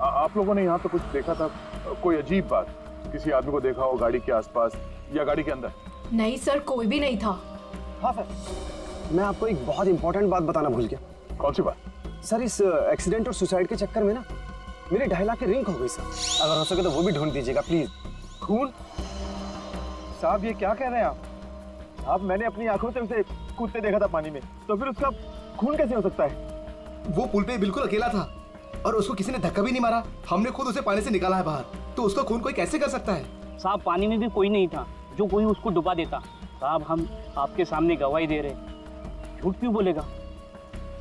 आप लोगों ने यहाँ पे कुछ देखा था? कोई अजीब बात, किसी आदमी को देखा हो गाड़ी के आसपास या गाड़ी के अंदर? नहीं सर, कोई भी नहीं था। हाँ सर, मैं आपको एक बहुत इंपॉर्टेंट बात बताना भूल गया। कौन सी बात? सर, इस एक्सीडेंट और सुसाइड के चक्कर में ना मेरे 2.5 लाख की रिंग खो गई सर। अगर हो सके तो वो भी ढूंढ दीजिएगा प्लीज। खून? साहब ये क्या कह रहे हैं आप? अब मैंने अपनी आंखों से उसे कूदते देखा था पानी में, तो फिर उसका खून कैसे हो सकता है? वो पुल पे बिल्कुल अकेला था और उसको किसी ने धक्का भी नहीं मारा। हमने खुद उसे पानी से निकाला है बाहर, तो उसका खून कोई कैसे कर सकता है? साहब पानी में भी कोई नहीं था जो कोई उसको डुबा देता। साहब हम आपके सामने गवाही दे रहे, झूठ क्यों बोलेगा?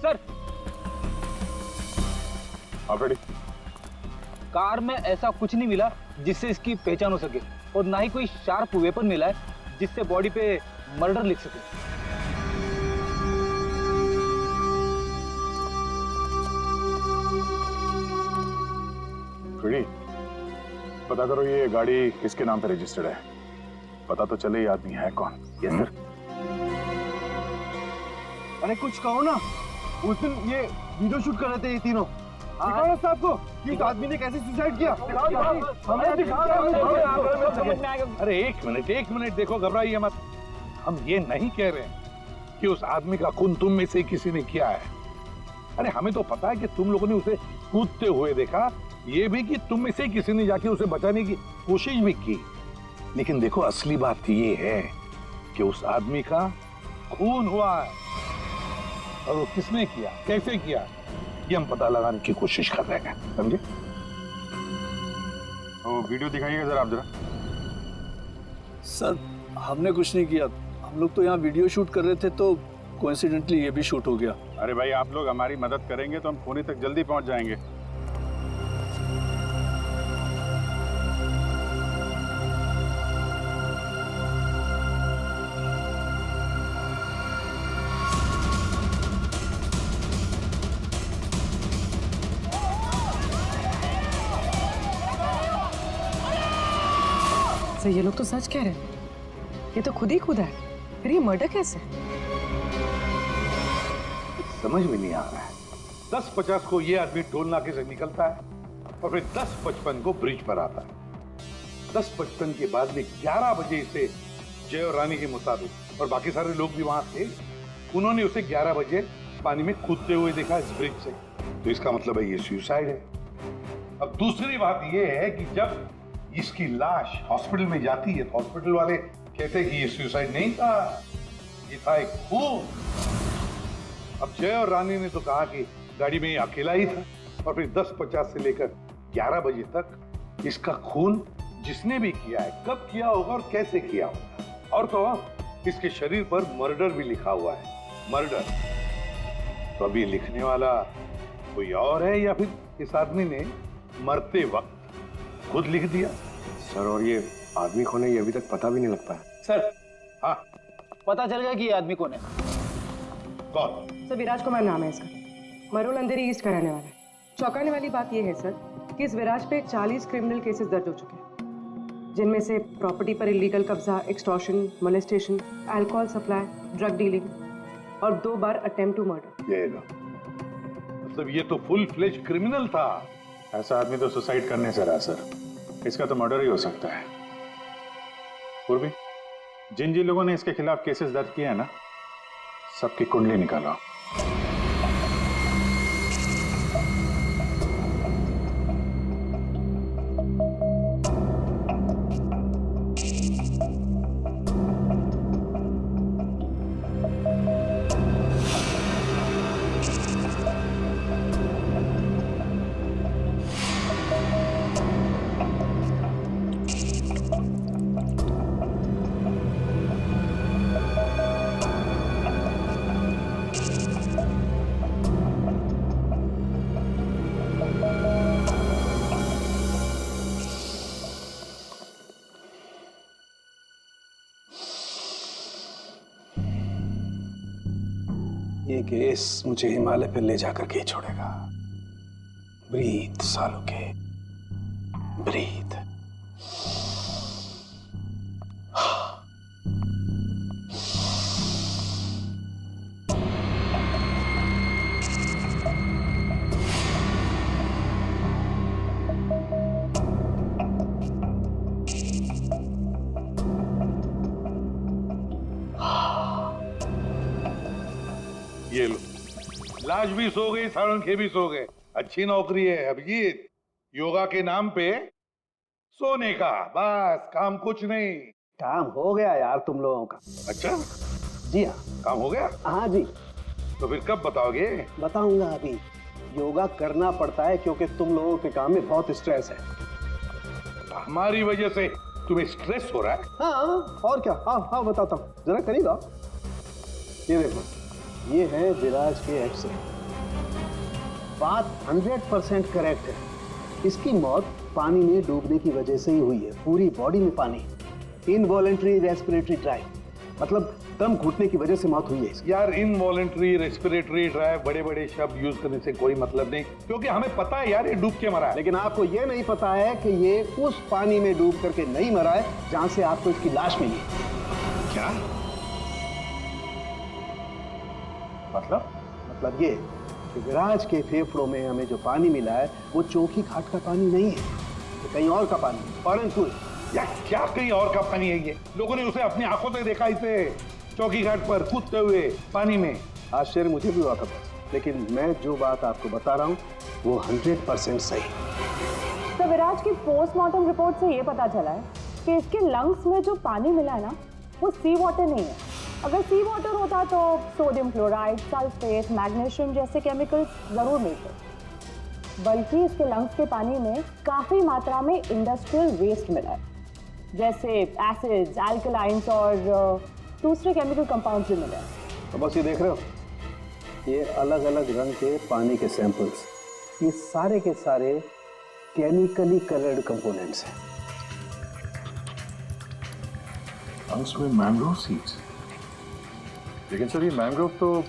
सर आप रेडी? कार में ऐसा कुछ नहीं मिला जिससे इसकी पहचान हो सके, और ना ही कोई शार्प वेपन मिला है जिससे बॉडी पे मर्डर लिख सके। रेडी? पता करो ये गाड़ी किसके नाम पे रजिस्टर्ड है। पता तो चले ये आदमी है कौन। Yes sir. अरे कुछ कहो ना, उस दिन ये वीडियो शूट कर रहे थे ये तीनों। दिखाओ ना साहब को कि उस आदमी ने कैसे सुसाइड किया। अरे एक मिनट देखो, घबराइए मत। हम ये नहीं कह रहे हैं कि उस आदमी का खून तुम में से किसी ने किया है। अरे हमें तो पता है कि तुम लोगों ने उसे कूदते हुए देखा, ये भी कि तुम में से किसी ने जाके उसे बचाने की कोशिश भी की। लेकिन देखो असली बात ये है कि उस आदमी का खून हुआ है, और वो किसने किया, कैसे किया, ये हम पता लगाने की कोशिश कर रहे हैं। समझे? वो वीडियो दिखाइएगा जरा आप जरा। सर हमने कुछ नहीं किया, हम लोग तो यहाँ वीडियो शूट कर रहे थे तो कोइंसिडेंटली ये भी शूट हो गया। अरे भाई आप लोग हमारी मदद करेंगे तो हम पुणे तक जल्दी पहुंच जाएंगे। सर ये लोग तो सच कह रहे हैं, ये तो खुद ही कूदा है, फिर ये मर्डर कैसे? समझ में नहीं आ रहा है। 10:50 को ये आदमी टोल नाके से निकलता है और फिर 10:55 को ब्रिज पर आता है। 10:55 के बाद में 11 बजे इसे जय और रानी के मुताबिक, और बाकी सारे लोग भी वहां थे, उन्होंने उसे 11 बजे पानी में कूदते हुए देखा इस ब्रिज से। तो इसका मतलब है ये सुसाइड है। अब दूसरी बात ये है कि जब इसकी लाश हॉस्पिटल में जाती है तो हॉस्पिटल वाले कहते हैं कि ये सुसाइड नहीं था, ये था एक खून। अब जय और रानी ने तो कहा कि गाड़ी में अकेला ही था, और फिर 10:50 से लेकर 11 बजे तक इसका खून जिसने भी किया है, कब किया होगा और कैसे किया होगा। और तो इसके शरीर पर मर्डर भी लिखा हुआ है, मर्डर। तो अभी लिखने वाला कोई और है या फिर इस आदमी ने मरते वक्त खुद लिख दिया? सर और ये आदमी कौन है ये अभी तक पता भी नहीं लग पाया। सर हाँ पता चल गया कि ये आदमी कौन है। कौन? सर विराज कुमार नाम है इसका, मरोल अंधेरी ईस्ट का रहने वाला है। चौंकाने वाली बात यह है सर कि इस विराज पे 40 क्रिमिनल केसेस दर्ज हो चुके हैं, जिनमें से प्रॉपर्टी पर इलीगल कब्जा, extortion, molestation, alcohol supply, drug dealing और 2 बार अटेम्प्ट टू मर्डर। मतलब ये तो फुल फ्लेज क्रिमिनल था। ऐसा आदमी तो सुसाइड करने से रहा सर, इसका तो मर्डर ही हो सकता है। पूर्वी, जिन जिन लोगों ने इसके खिलाफ केसेस दर्ज किए हैं ना, सबकी कुंडली निकालो। ये केस मुझे हिमालय पे ले जाकर के ही छोड़ेगा। ब्रीथ सालों के, ब्रीथ। विलास भी सो गई, साळुंखे भी सो गए। अच्छी नौकरी है अभिजीत, योगा के नाम पे सोने का, बस काम कुछ नहीं। काम हो गया यार तुम लोगों का। अच्छा, जी हाँ। काम हो गया? हाँ जी। तो फिर कब बताओगे? बताऊंगा अभी। योगा करना पड़ता है क्योंकि तुम लोगों के काम में बहुत स्ट्रेस है। हमारी वजह से तुम्हें स्ट्रेस हो रहा है? हाँ और क्या। हाँ हाँ बताता हूँ, जरा करीब आओ। ये देखो, ये है विराज के एक्सरे। बात 100% करेक्ट है। इसकी मौत पानी में डूबने की वजह से ही हुई है। पूरी बॉडी में पानी, इनवॉलेंट्री रेस्पिरेटरी ड्राइव, मतलब दम घुटने की वजह से मौत हुई है इसकी। यार इनवॉलेंट्री रेस्पिरेटरी ड्राइव बड़े बड़े शब्द यूज करने से कोई मतलब नहीं, क्योंकि हमें पता है यार ये डूब के मरा है। लेकिन आपको ये नहीं पता है कि ये उस पानी में डूब करके नहीं मरा है जहां से आपको इसकी लाश मिली। क्या मतलब ये कि विराज के फेफड़ों में हमें जो पानी मिला है वो चौकी घाट का पानी नहीं है, ये कहीं और का पानी है। परंतु यार क्या कहीं और का पानी है ये? लोगों ने उसे अपनी आंखों से देखा, इसे चौकी घाट पर कूदते हुए पानी में। आश्चर्य मुझे भी हुआ था, लेकिन मैं जो बात आपको बता रहा हूँ वो 100% सही। तो विराज की पोस्टमार्टम रिपोर्ट से ये पता चला है कि इसके लंग्स में जो पानी मिला है ना, वो सी वाटर नहीं है। अगर सी वाटर होता तो सोडियम क्लोराइड, सल्फेट, मैग्नीशियम जैसे केमिकल्स जरूर मिलते, बल्कि इसके लंग्स के पानी में काफी मात्रा में इंडस्ट्रियल वेस्ट मिला है, जैसे एसिड्स, अल्कलाइंस और दूसरे केमिकल कंपाउंड्स भी मिले हैं। तो बस ये देख रहे हो, ये अलग अलग रंग के पानी के सैंपल्स, ये सारे के सारे केमिकली कलर्ड कंपोनेंट्स हैं। लंग्स में मैंग्रोव सीड्स, लेकिन सर ये मैंग्रोव तो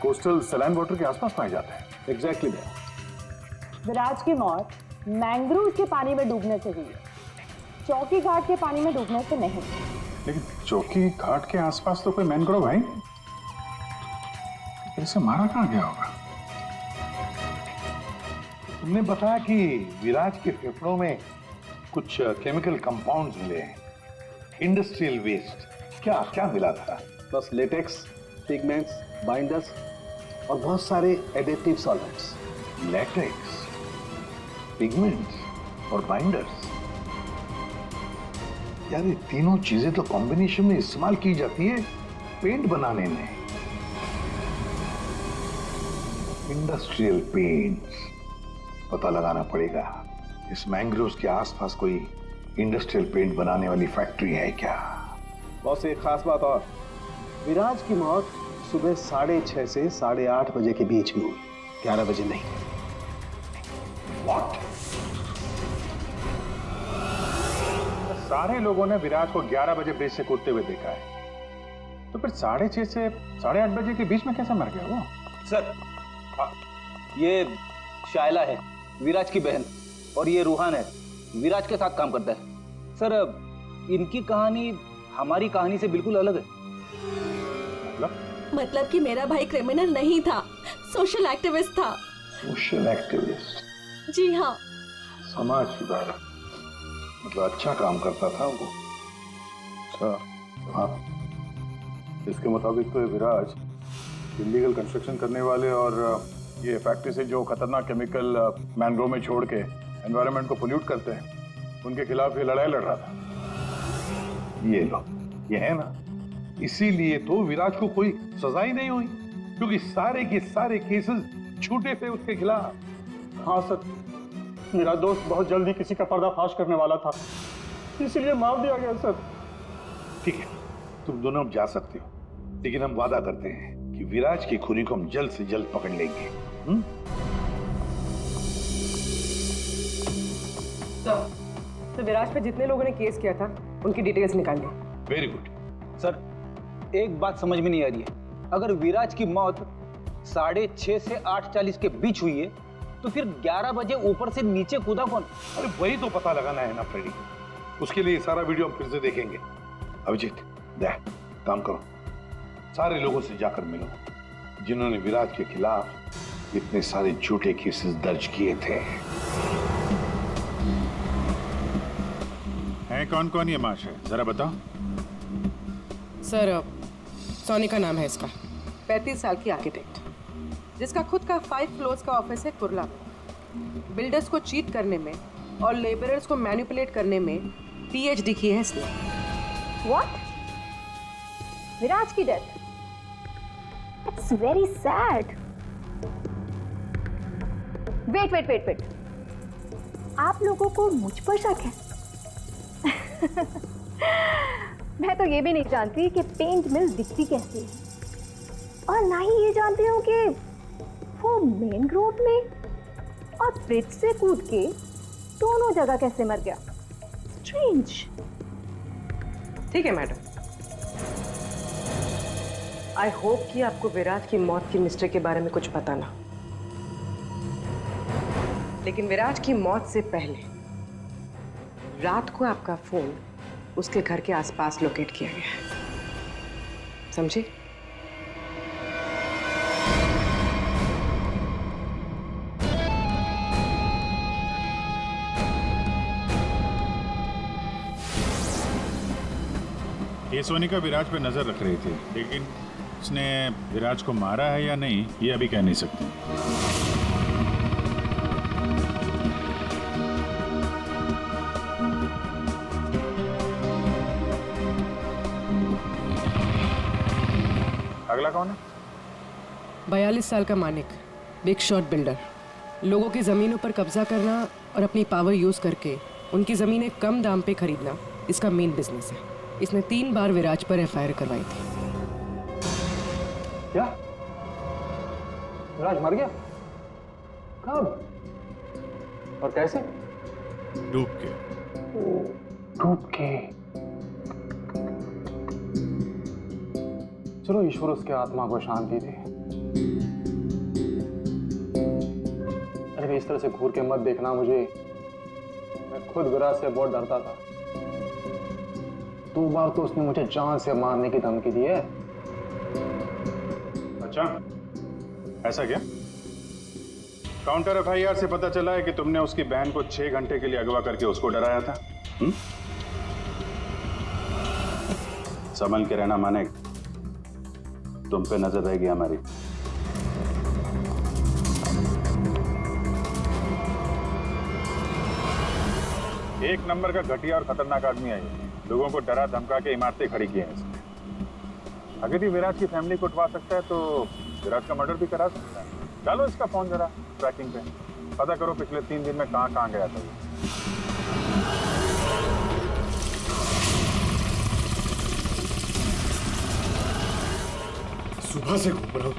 कोस्टल सैलाइन वाटर के आसपास पाए जाते हैं। एग्जैक्टली। विराज की मौत मैंग्रोव के पानी में डूबने से हुई है, चौकी घाट के पानी में डूबने से नहीं। लेकिन चौकी घाट के आसपास तो कोई मैंग्रोव है ही नहीं, इसे मारा कहाँ गया होगा? तुमने बताया कि विराज के फेफड़ों में कुछ केमिकल कंपाउंड्स मिले हैं, इंडस्ट्रियल वेस्ट। क्या क्या मिला था? बस लेटेक्स, पिगमेंट्स, बाइंडर्स और बहुत सारे एडिटिव सॉल्वेंट्स। लेटेक्स, पिगमेंट्स और बाइंडर्स, यार ये तीनों चीजें तो कॉम्बिनेशन में इस्तेमाल की जाती है पेंट बनाने में। इंडस्ट्रियल पेंट्स, पता लगाना पड़ेगा इस मैंग्रोव्स के आसपास कोई इंडस्ट्रियल पेंट बनाने वाली फैक्ट्री है क्या? बस एक खास बात और, विराज की मौत सुबह 6:30 से 8:30 बजे के बीच में हुई, 11 बजे नहीं। What? सारे लोगों ने विराज को 11 बजे ब्रिज से कूदते हुए देखा है, तो फिर 6:30 से 8:30 बजे के बीच में कैसे मर गया वो? सर, ये शायला है, विराज की बहन, और ये रूहान है, विराज के साथ काम करता है। सर, इनकी कहानी हमारी कहानी से बिल्कुल अलग है। मतलब कि मेरा भाई क्रिमिनल नहीं था, सोशल एक्टिविस्ट था। Social activist? जी हाँ। समाज सुधारक, मतलब अच्छा काम करता था वो। अच्छा, हाँ। इसके मुताबिक तो ये विराज इलीगल कंस्ट्रक्शन करने वाले और ये फैक्ट्री से जो खतरनाक केमिकल मैंग्रोव में छोड़ के एनवायरनमेंट को पोल्यूट करते हैं, उनके खिलाफ ये लड़ाई लड़ रहा था। ये लो, ये है ना, इसीलिए तो विराज को कोई सजा ही नहीं हुई, क्योंकि सारे के सारे केसेस छूटे थे उसके खिलाफ। हाँ सर, मेरा दोस्त बहुत जल्दी किसी का पर्दाफाश करने वाला था, इसीलिए मार दिया गया सर। ठीक है, तुम दोनों अब जा सकते हो, लेकिन हम वादा करते हैं कि विराज की खूनी को हम जल्द से जल्द पकड़ लेंगे। तो विराज पे जितने लोगों ने केस किया था उनकी डिटेल्स निकाल ली। Very good. सर, एक बात समझ में नहीं आ रही है, अगर विराज की मौत 6:30 से 8:40 के बीच हुई है, तो फिर 11 बजे ऊपर से नीचे कूदा कौन? अरे वही तो पता लगाना है ना फ्रेडी, उसके लिए सारा वीडियो हम फिर से देखेंगे। अभिजीत, काम करो, सारे लोगों से जाकर मिलो जिन्होंने विराज के खिलाफ इतने सारे झूठे केसेस दर्ज किए थे। हैं कौन कौन ये महाशय, जरा बताओ। सर, सोनी का नाम है इसका, 35 साल की आर्किटेक्ट। जिसका खुद का 5 फ्लोर्स का ऑफिस है कुर्ला में। बिल्डर्स को चीट करने में और लेबरर्स को मैनिपुलेट करने में पीएचडी की है इसने। What? विराज की death? It's very sad. Wait. आप लोगों को मुझ पर शक है? मैं तो ये भी नहीं जानती कि पेंट मिल दिखती कैसी है, और ना ही ये जानती हूँ कि वो मेन रोड में और ब्रिज से कूद के दोनों जगह कैसे मर गया। स्ट्रेंज। ठीक है मैडम, आई होप कि आपको विराज की मौत की मिस्ट्री के बारे में कुछ पता ना, लेकिन विराज की मौत से पहले रात को आपका फोन उसके घर के आसपास लोकेट किया गया है, समझे? ये सोनिका विराज पे नजर रख रही थी, लेकिन उसने विराज को मारा है या नहीं ये अभी कह नहीं सकती। अगला कौन है? 42 साल का मानिक, बिग शॉट बिल्डर। लोगों की जमीनों पर कब्जा करना और अपनी पावर यूज करके उनकी जमीनें कम दाम पे खरीदना इसका मेन बिजनेस है। इसने 3 बार विराज पर एफआईआर करवाई थी। क्या? विराज मर गया? कब और कैसे? डूब के। डूब के? चलो ईश्वर उसके आत्मा को शांति दे। अरे इस तरह से घूर के मत देखना मुझे, मैं खुद विराज से बहुत डरता था। 2 बार तो उसने मुझे जान से मारने की धमकी दी है। अच्छा, ऐसा क्या? काउंटर एफआईआर से पता चला है कि तुमने उसकी बहन को 6 घंटे के लिए अगवा करके उसको डराया था। संभल के रहना मानिक, तुम पे नजर रहेगी हमारी। एक नंबर का घटिया और खतरनाक आदमी है ये। लोगों को डरा धमका के इमारतें खड़ी की हैं इसने। अगर ये विराज की फैमिली को उठवा सकता है तो विराज का मर्डर भी करा सकता है। डालो इसका फोन जरा ट्रैकिंग पे, पता करो पिछले 3 दिन में कहां गया था ये। सुबह से घूम रहा हूँ,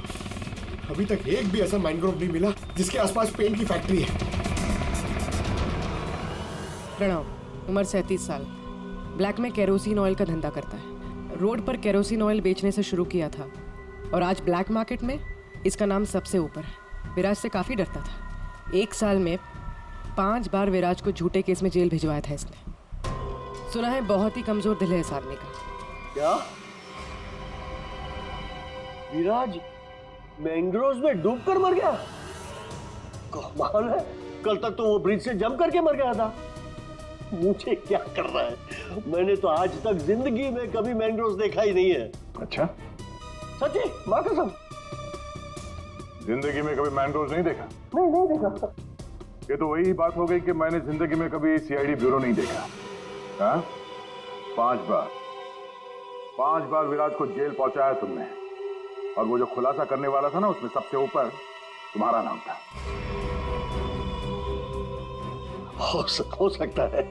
अभी तक एक भी ऐसा मैनग्रोव नहीं मिला जिसके आसपास पेंट की फैक्ट्री है। प्रणव, उम्र 37 साल, ब्लैक में केरोसिन ऑयल का धंधा करता है। रोड पर केरोसिन ऑयल बेचने से शुरू किया था और आज ब्लैक मार्केट में इसका नाम सबसे ऊपर है। विराज से काफ़ी डरता था। 1 साल में 5 बार विराज को झूठे केस में जेल भिजवाया था इसने। सुना है बहुत ही कमजोर दिल है इस आदमी का। क्या? विराज मैंग्रोव्स में डूबकर मर गया? कमाल है, कल तक तो वो ब्रिज से जंप करके मर गया था। मुझे क्या कर रहा है? मैंने तो आज तक जिंदगी में कभी मैंग्रोव्स देखा ही नहीं है। अच्छा, सच्ची माँ कसम, जिंदगी में कभी मैंग्रोव्स नहीं देखा? नहीं देखा। ये तो वही बात हो गई कि मैंने जिंदगी में कभी सीआईडी ब्यूरो नहीं देखा। हाँ? 5 बार विराज को जेल पहुंचाया तुमने, और वो जो खुलासा करने वाला था ना उसमें सबसे ऊपर तुम्हारा नाम था। हो सकता है।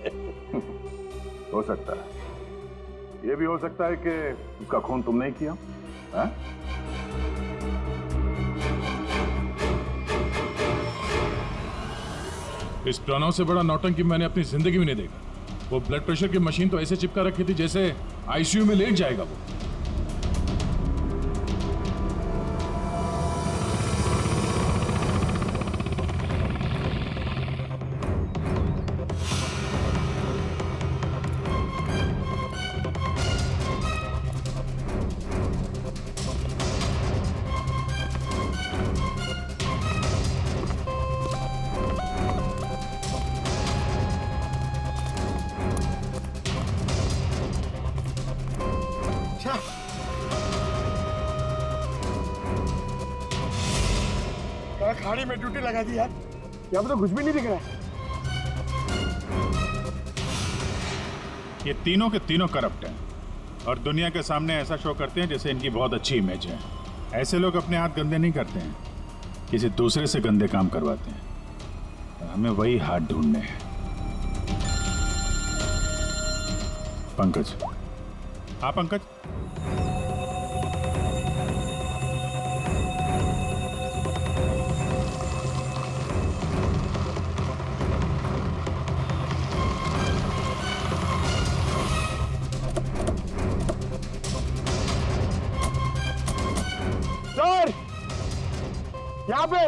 हो सकता है। ये भी हो सकता है कि उसका खून तुमने ही किया। हाँ? इस प्रणव से बड़ा नौटंकी मैंने अपनी जिंदगी में नहीं देखा। वो ब्लड प्रेशर की मशीन तो ऐसे चिपका रखी थी जैसे आईसीयू में लेट जाएगा वो। थाने में ड्यूटी लगा दी यार। यहाँ पे तो कुछ भी नहीं दिख रहा है। ये तीनों के तीनों करप्ट हैं और दुनिया के सामने ऐसा शो करते हैं जैसे इनकी बहुत अच्छी इमेज है। ऐसे लोग अपने हाथ गंदे नहीं करते हैं, किसी दूसरे से गंदे काम करवाते हैं। हमें वही हाथ ढूंढने हैं। पंकज, हाँ पंकज, सर यहाँ पे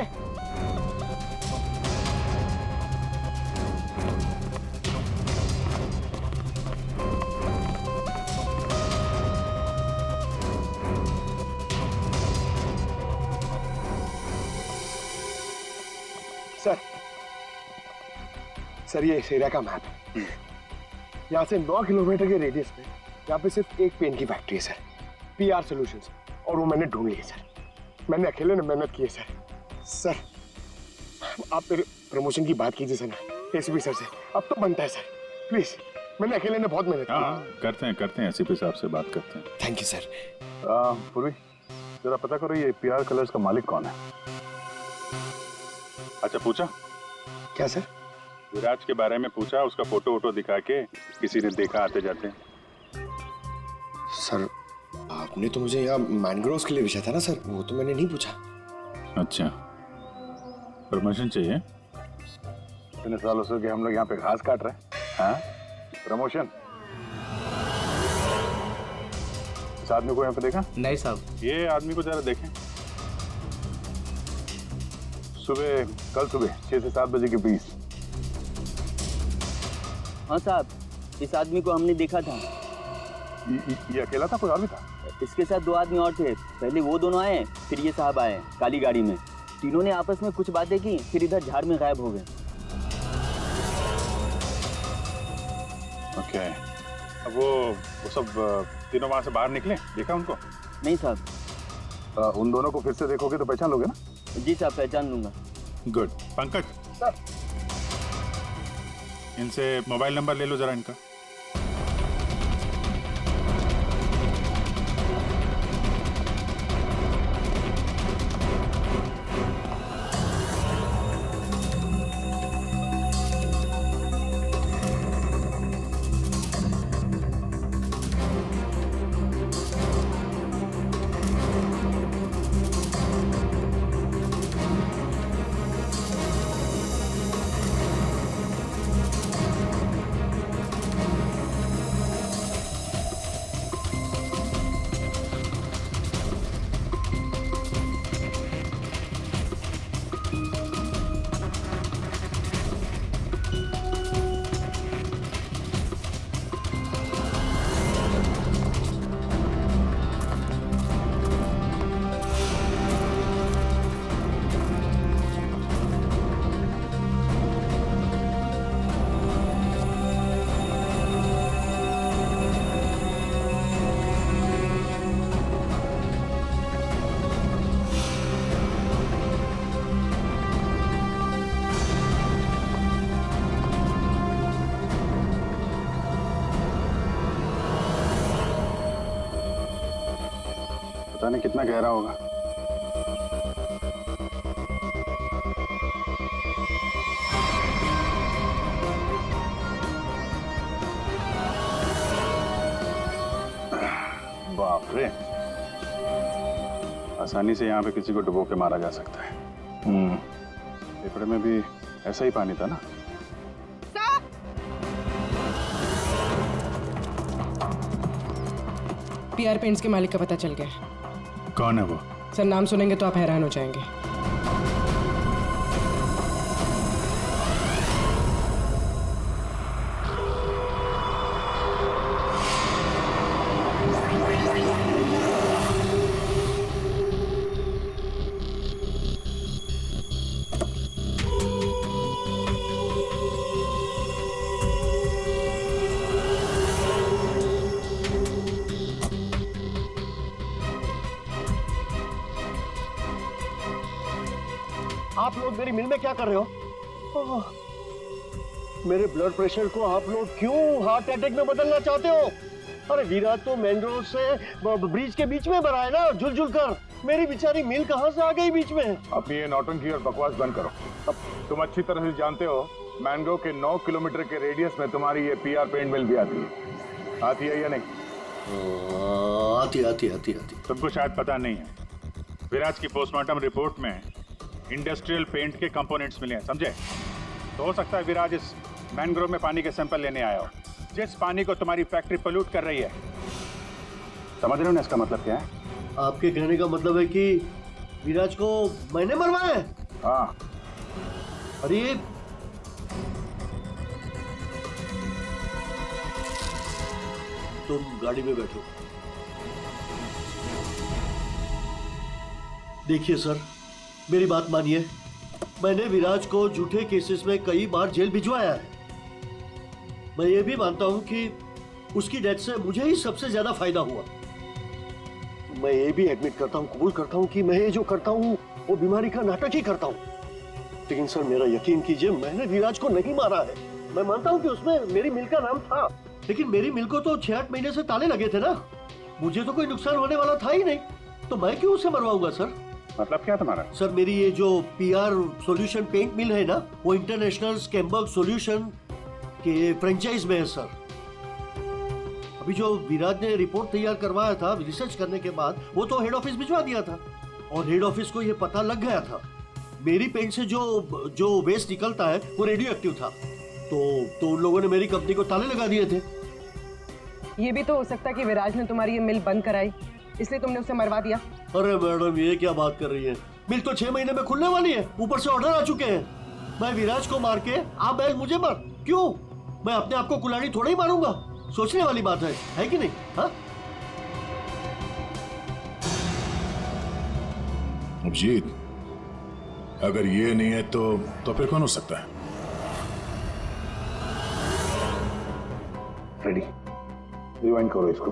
सर ये इस एरिया का मैप है। यहाँ से 9 किलोमीटर के रेडियस में यहाँ पे सिर्फ एक पेन की फैक्ट्री है सर, PR सॉल्यूशंस, और वो मैंने ढूंढ ली है सर। मैंने अकेले ने मेहनत की है सर। सर आप मेरे प्रमोशन की बात कीजिए सर ना एसीपी सर से, अब तो बनता है सर, प्लीज। मैंने अकेले ने बहुत मेहनत की। करते हैं एसीपी साहब से बात करते हैं। Thank you sir. पूर्वी जरा पता करो ये PR कलर्स का मालिक कौन है। अच्छा पूछा? क्या सर? विराज के बारे में पूछा, उसका फोटो वोटो दिखा के किसी ने देखा आते जाते? सर आपने तो मुझे यहाँ मैनग्रोव्स के लिए पूछा था ना सर, वो तो मैंने नहीं पूछा। अच्छा, प्रमोशन चाहिए? इतने सालों से कि हम लोग यहाँ पे घास काट रहे हैं। हाँ, प्रमोशन? इस आदमी को यहाँ पे देखा? नहीं साहब। ये आदमी को जरा देखें। कल सुबह 6 से 7 बजे के बीच। हाँ साहब, इस आदमी को हमने देखा था। ये अकेला था, कोई और भी था? इसके साथ 2 आदमी और थे। पहले वो दोनों आए, फिर ये साहब आए काली गाड़ी में। तीनों ने आपस में कुछ बातें की, फिर इधर झाड़ में गायब हो गए। ओके, अब वो सब तीनों वहां से बाहर निकले, देखा उनको? नहीं साहब। उन दोनों को फिर से देखोगे तो पहचान लोगे ना? जी साहब, पहचान लूंगा। गुड। पंकज सर, इनसे मोबाइल नंबर ले लो जरा इनका। पता नहीं कितना गहरा होगा। बाप रे, आसानी से यहाँ पे किसी को डुबो के मारा जा सकता है। पेपर में भी ऐसा ही पानी था ना? PR पेंट्स के मालिक का पता चल गया। कौन है वो? सर नाम सुनेंगे तो आप हैरान हो जाएंगे। आप लोग मेरी मिल में क्या कर रहे हो? ओह, मेरे ब्लड प्रेशर को आप लोग क्यों हार्ट अटैक में बदलना चाहते हो? अरे विराट तो मैंग्रोव से ब्रिज के बीच में भरा है ना, झुल कर। मेरी बेचारी मिल कहां से आ गई बीच में? अपनी ये नौटंकी और बकवास बंद करो। अब तुम अच्छी तरह से जानते हो मैंग्रोव के 9 किलोमीटर के रेडियस में तुम्हारी ये पीआर पेंट मिल भी आती है या नहीं? आती। तुमको शायद पता नहीं है, विराज की पोस्टमार्टम रिपोर्ट में इंडस्ट्रियल पेंट के कंपोनेंट्स मिले हैं, समझे? तो हो सकता है विराज इस मैंग्रोव में पानी के सैंपल लेने आया हो, जिस पानी को तुम्हारी फैक्ट्री पोल्यूट कर रही है। समझ रहे हो ना इसका मतलब क्या है? आपके कहने का मतलब है कि विराज को मैंने मरवाया है? हाँ। अरे तुम गाड़ी में बैठो। देखिए सर, मेरी बात मानिए, मैंने विराज को झूठे केसेस में कई बार जेल भिजवाया है। मैं ये भी मानता हूं कि उसकी डेथ से मुझे ही सबसे ज्यादा फायदा हुआ। मैं ये भी एडमिट करता हूं, कबूल करता हूं कि मैं ये जो करता हूं वो बीमारी का नाटक ही करता हूं। लेकिन सर मेरा यकीन कीजिए, मैंने विराज को नहीं मारा है। मैं मानता हूं कि उसमें मेरी मिल का नाम था, लेकिन मेरी मिल को तो 6-8 महीने से ताले लगे थे ना। मुझे तो कोई नुकसान होने वाला था ही नहीं, तो मैं क्यों उसे मरवाऊंगा सर? मतलब क्या तुम्हारा? सर मेरी ये जो पीआर सॉल्यूशन पेंट मिल है ना, वो इंटरनेशनल स्कैम्बर्ग सॉल्यूशन के फ्रेंचाइज में है सर। अभी जो विराज ने रिपोर्ट तैयार करवाया था रिसर्च करने के बाद, वो तो हेड ऑफिस भिजवा दिया था और हेड ऑफिस को ये पता लग गया था मेरी पेंट से जो वेस्ट निकलता है वो रेडियो एक्टिव था। तो उन लोगों ने मेरी कंपनी को ताले लगा दिए थे। ये भी तो हो सकता है कि विराज ने तुम्हारी ये मिल बंद कराई, इसलिए तुमने उसे मरवा दिया। अरे मैडम, ये क्या बात कर रही है? मिल तो 6 महीने में खुलने वाली है, ऊपर से ऑर्डर आ चुके हैं। मैं विराज को मार के आप बैल मुझे मार, क्यों? मैं अपने आप को कुल्हाड़ी थोड़ा ही मारूंगा। सोचने वाली बात है कि नहीं? हाँ अभिजीत, अगर ये नहीं है तो फिर कौन हो सकता है? रेडी, रिवाइंड करो इसको।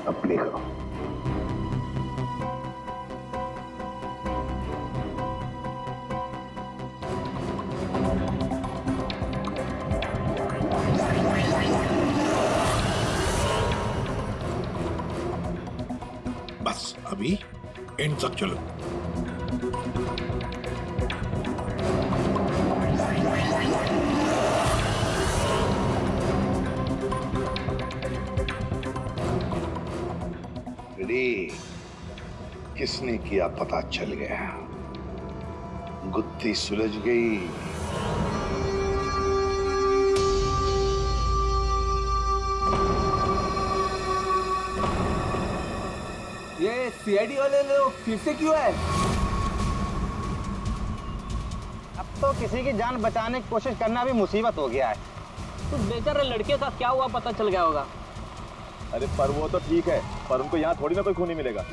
अब प्ले करो। बस अभी एंड तक चलो। रेडी? किसने किया पता चल गया, गुत्थी सुलझ गई। ये सीआईडी वाले लोग फिर से क्यों है? अब तो किसी की जान बचाने की कोशिश करना भी मुसीबत हो गया है। तो बेचारे लड़के का क्या हुआ पता चल गया होगा। अरे पर वो तो ठीक है, पर उनको यहाँ थोड़ी ना कोई खून नहीं मिलेगा।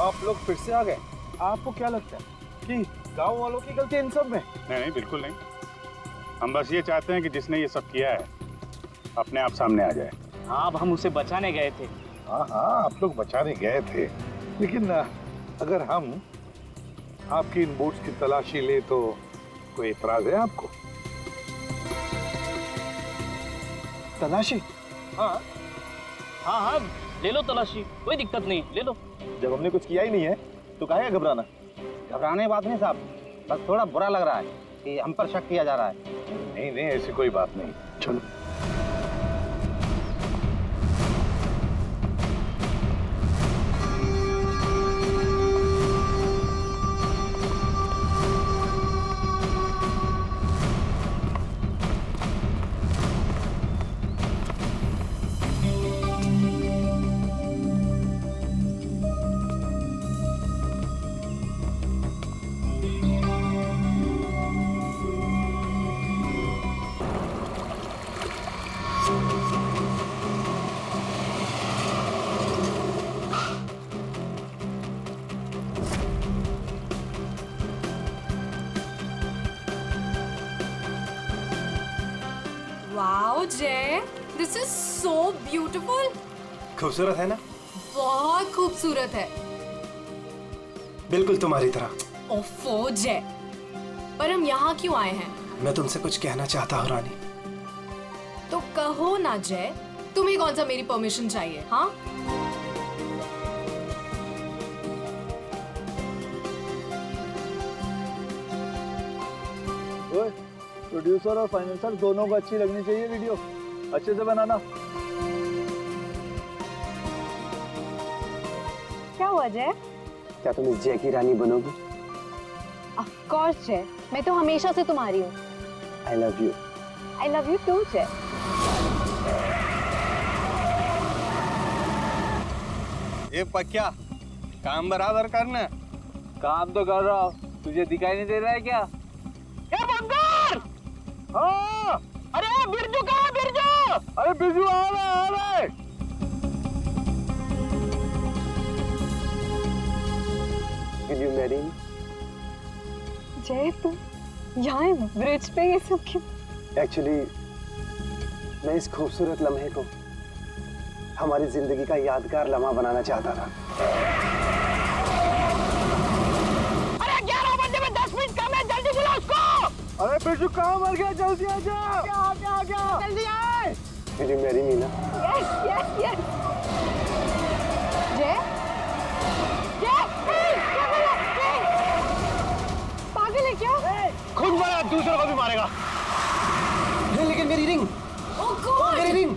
आप लोग फिर से आ गए। आपको क्या लगता है कि गांव वालों की गलती इन सब में? नहीं, बिल्कुल नहीं। हम बस ये चाहते हैं कि जिसने ये सब किया है अपने आप सामने आ जाए। हाँ, अब हम उसे बचाने गए थे। हाँ, आप लोग बचाने गए थे, लेकिन अगर हम आपकी इन बूट्स की तलाशी ले तो कोई एतराज है आपको? तलाशी? हाँ, ले लो तलाशी, कोई दिक्कत नहीं, ले लो। जब हमने कुछ किया ही नहीं है तो काहे घबराना? घबराने की बात नहीं साहब, बस थोड़ा बुरा लग रहा है कि हम पर शक किया जा रहा है। नहीं, ऐसी कोई बात नहीं। चलो। Wow, Jay, this is so beautiful. खूबसूरत है ना? बहुत खूबसूरत है। बिल्कुल तुम्हारी तरह। ओफो जय, पर हम यहाँ क्यों आए हैं? मैं तुमसे कुछ कहना चाहता हूँ रानी। तो कहो ना जय, तुम्हें कौन सा मेरी परमिशन चाहिए? हाँ, प्रोड्यूसर और फाइनेंसर दोनों को अच्छी लगनी चाहिए वीडियो, अच्छे से बनाना। क्या हुआ जय? क्या तुम इस जय की रानी बनोगी? ऑफ कोर्स जय, मैं तो हमेशा से तुम्हारी हूँ। I love you. I love you too Jay. ये पक्या, काम बराबर करना। काम तो कर रहा हूँ, तुझे दिखाई नहीं दे रहा है क्या? ए बंदर! हाँ! अरे बिरजू कहाँ है बिरजू? अरे बिरजू आ रहा है। Will you marry me? जय तुम यहाँ ब्रिज पे ये सब क्यों? Actually, मैं इस खूबसूरत लम्हे को हमारी जिंदगी का यादगार लम्हा बनाना चाहता था। अरे 11 बजे में 10 मिनट कम है, जल्दी बुला उसको। अरे बिरजू कहाँ मर गया, जल्दी आ जा। आ जल्दी आए। Will you marry me ना? Yes, yes, yes. जय? पागल है क्या? खुद मरा, दूसरों को भी मारेगा। लेकिन मेरी रिंग, मेरी रिंग।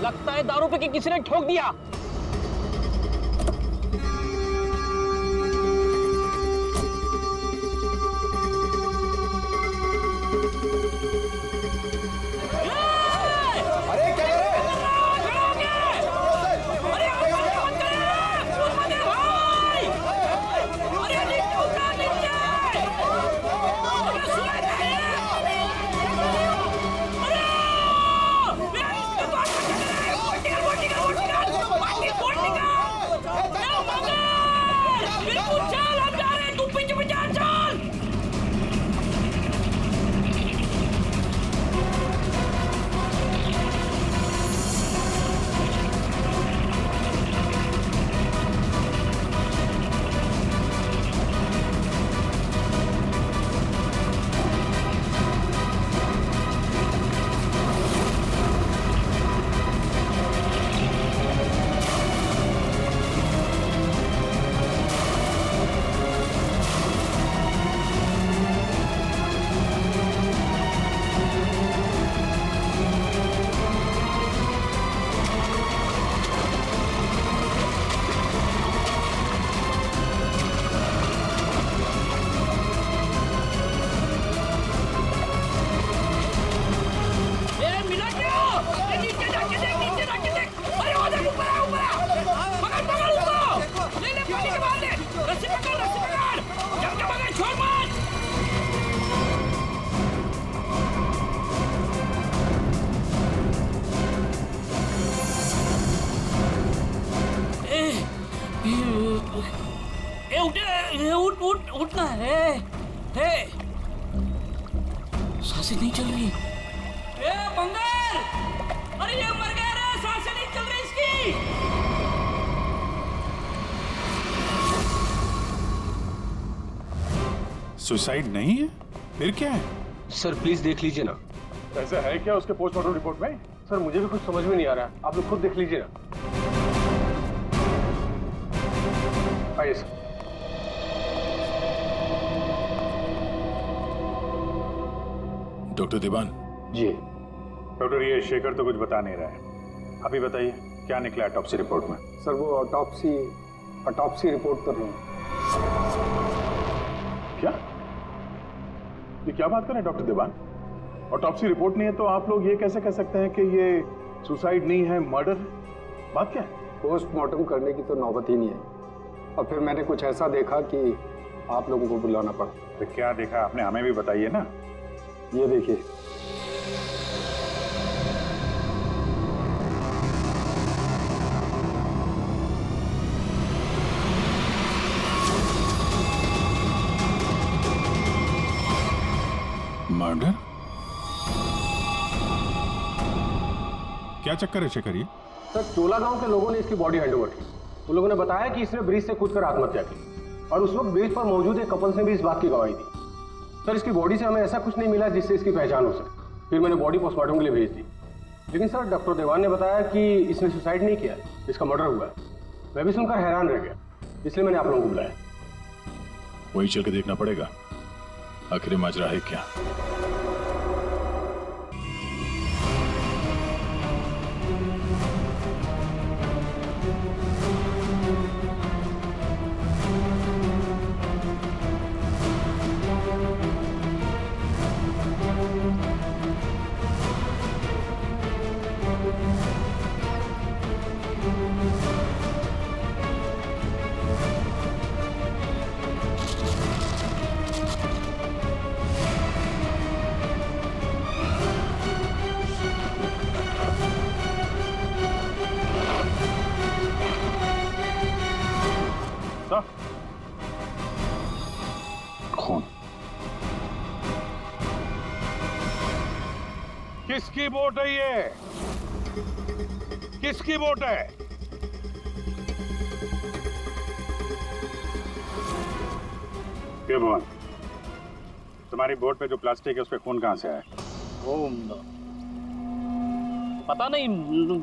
लगता है दारू पे कि किसी ने ठोक दिया। उठना है। सांसें नहीं चल रही। ए बंगाल! अरे ये मर गया रे, सांसें नहीं चल रही इसकी। सुसाइड नहीं है, फिर क्या है? सर प्लीज देख लीजिए ना। ऐसा है क्या उसके पोस्टमार्टम रिपोर्ट में? सर मुझे भी कुछ समझ में नहीं आ रहा है, आप लोग खुद देख लीजिए ना। आइए सर। डॉक्टर दीवान। जी डॉक्टर, ये शेखर तो कुछ बता नहीं रहा है, आप ही बताइए क्या निकला ऑटोप्सी रिपोर्ट में? सर वो ऑटोप्सी रिपोर्ट तो नहीं। क्या? ये क्या बात कर रहे हैं डॉक्टर दीवान? ऑटोप्सी रिपोर्ट नहीं है तो आप लोग ये कैसे कह सकते हैं कि ये सुसाइड नहीं है, मर्डर? बात क्या है? पोस्टमार्टम करने की तो नौबत ही नहीं आई, और फिर मैंने कुछ ऐसा देखा कि आप लोगों को बुलाना पड़ा। तो क्या देखा आपने, हमें भी बताइए ना। ये देखिए। क्या चक्कर है शेखर ये? सर, चोला गांव के लोगों ने इसकी बॉडी हैंडओवर की। उन लोगों ने बताया कि इसने ब्रिज से कूदकर आत्महत्या की और उस वक्त ब्रिज पर मौजूद एक कपल्स ने भी इस बात की गवाही दी। सर, इसकी बॉडी से हमें ऐसा कुछ नहीं मिला जिससे इसकी पहचान हो सके। फिर मैंने बॉडी पोस्टमार्टम के लिए भेज दी, लेकिन सर डॉक्टर देवान ने बताया कि इसने सुसाइड नहीं किया, इसका मर्डर हुआ है। मैं भी सुनकर हैरान रह गया, इसलिए मैंने आप लोगों को बुलाया। वही चल के देखना पड़ेगा आखिर माजरा है क्या। खून किसकी बोट है ये? किसकी बोट है? क्यों भवन, तुम्हारी बोट पे जो प्लास्टिक है उस पे खून कहाँ से आया? वो पता नहीं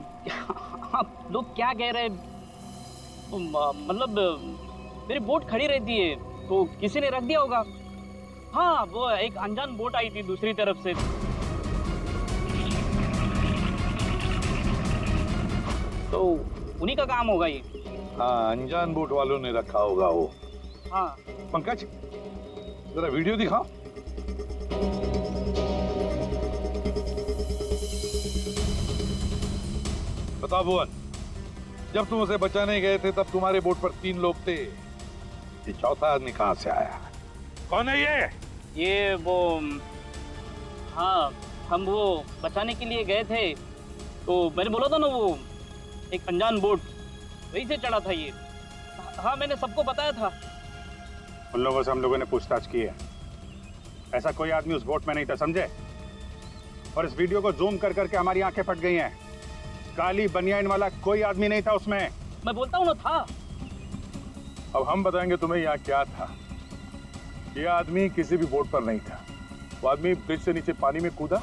आप लोग क्या कह रहे हैं। मतलब मेरी बोट खड़ी रहती है तो किसी ने रख दिया होगा। हाँ, वो एक अनजान बोट आई थी दूसरी तरफ से। तो उन्हीं का काम होगा ये। हाँ, अनजान बोट वालों ने रखा होगा वो। हाँ। पंकज, जरा वीडियो दिखाओ। बताओ भुवन, जब तुम उसे बचाने गए थे तब तुम्हारे बोट पर 3 लोग थे, ये चौथा आदमी कहाँ से आया? कौन है ये? ये वो, हाँ, हम वो बचाने के लिए गए थे तो मैंने बोला था ना, वो एक अनजान बोट वहीं से चढ़ा था ये। हाँ, मैंने सबको बताया था। उन लोगों से हम लोगों ने पूछताछ की है, ऐसा कोई आदमी उस बोट में नहीं था, समझे? और इस वीडियो को जूम कर करके हमारी आंखें फट गई हैं। काली बनियान वाला कोई आदमी नहीं था उसमें। मैं बोलता हूँ ना, था। अब हम बताएंगे तुम्हें यहाँ क्या था। ये आदमी किसी भी बोट पर नहीं था। वो आदमी ब्रिज से नीचे पानी में कूदा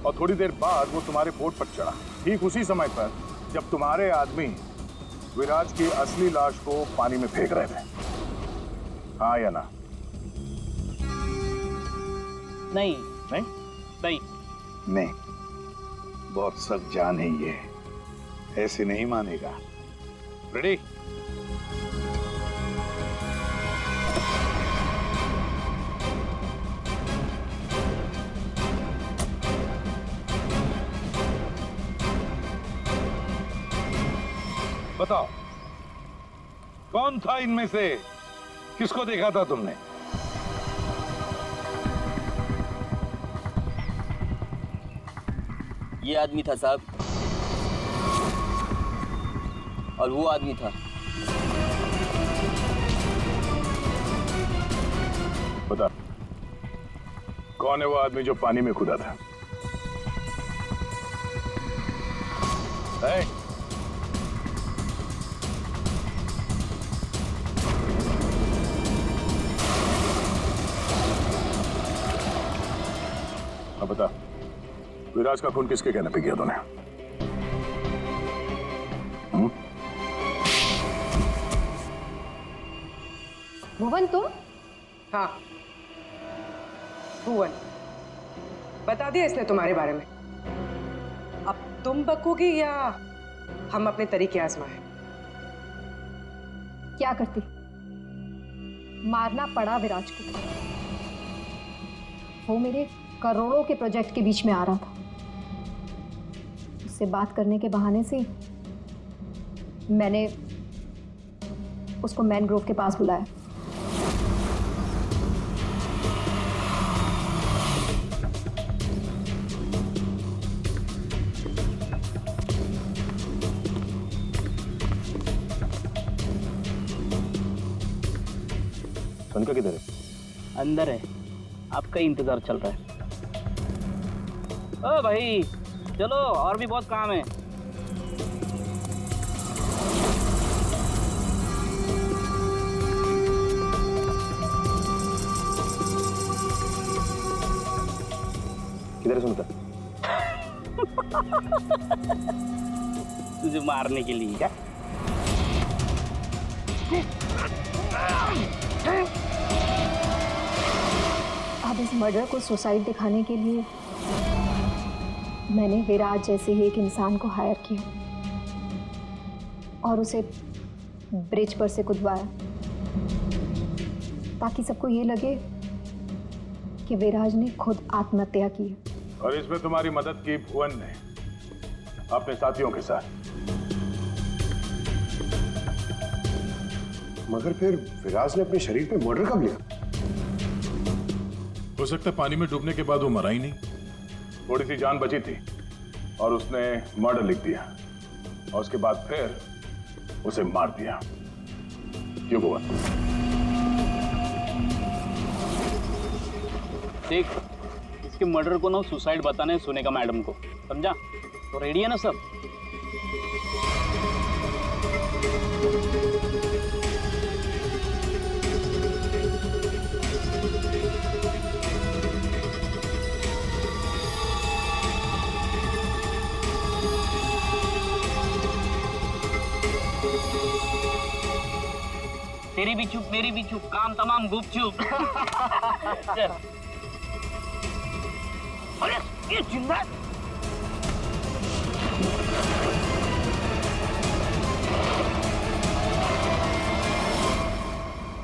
और थोड़ी देर बाद वो तुम्हारे बोट पर चढ़ा, ठीक उसी समय पर जब तुम्हारे आदमी विराज की असली लाश को पानी में फेंक रहे थे। हाँ या ना? नहीं नहीं नहीं नहीं, बहुत सख्त जान है ये, ऐसे नहीं मानेगा। रेडी? बताओ, कौन था इनमें से? किसको देखा था तुमने? ये आदमी था साहब, और वो आदमी था। बता, कौन है वो आदमी जो पानी में कूदा था? है? अब बता, विराज का खून किसके कहने पे किया तूने? भुवन, तुम? हाँ, भुवन। बता दिया इसने तुम्हारे बारे में। अब तुम बकोगी या हम अपने तरीके आजमाएं? क्या करती? मारना पड़ा विराज को। वो मेरे करोड़ों के प्रोजेक्ट के बीच में आ रहा था। उससे बात करने के बहाने से मैंने उसको मैनग्रोव के पास बुलाया। सनका किधर है? अंदर है, आपका इंतजार चल रहा है। ओ भाई, चलो, और भी बहुत काम है। किधर सुनता? तुझे मारने के लिए क्या? अब इस मर्डर को सुसाइड दिखाने के लिए मैंने विराज जैसे ही एक इंसान को हायर किया और उसे ब्रिज पर से कूदवाया ताकि सबको ये लगे कि विराज ने खुद आत्महत्या की है। और इसमें तुम्हारी मदद की भुवन ने अपने साथियों के साथ। मगर फिर विराज ने अपने शरीर पे मर्डर कब लिखा? हो सकता है पानी में डूबने के बाद वो मरा ही नहीं। थोड़ी सी जान बची थी और उसने मर्डर लिख दिया और उसके बाद फिर उसे मार दिया। क्यों भुवन? देख, इसके मर्डर को ना सुसाइड बताने सुनेगा मैडम को, समझा? तो रेडी है ना सब? तेरी भी चुप मेरी भी चुप, काम तमाम गुपचुप। चल। अरे ये जिंदा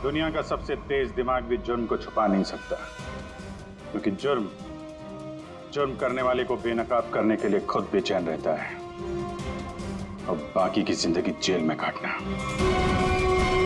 दुनिया का सबसे तेज दिमाग भी जुर्म को छुपा नहीं सकता, क्योंकि जुर्म करने वाले को बेनकाब करने के लिए खुद बेचैन रहता है और बाकी की जिंदगी जेल में काटना।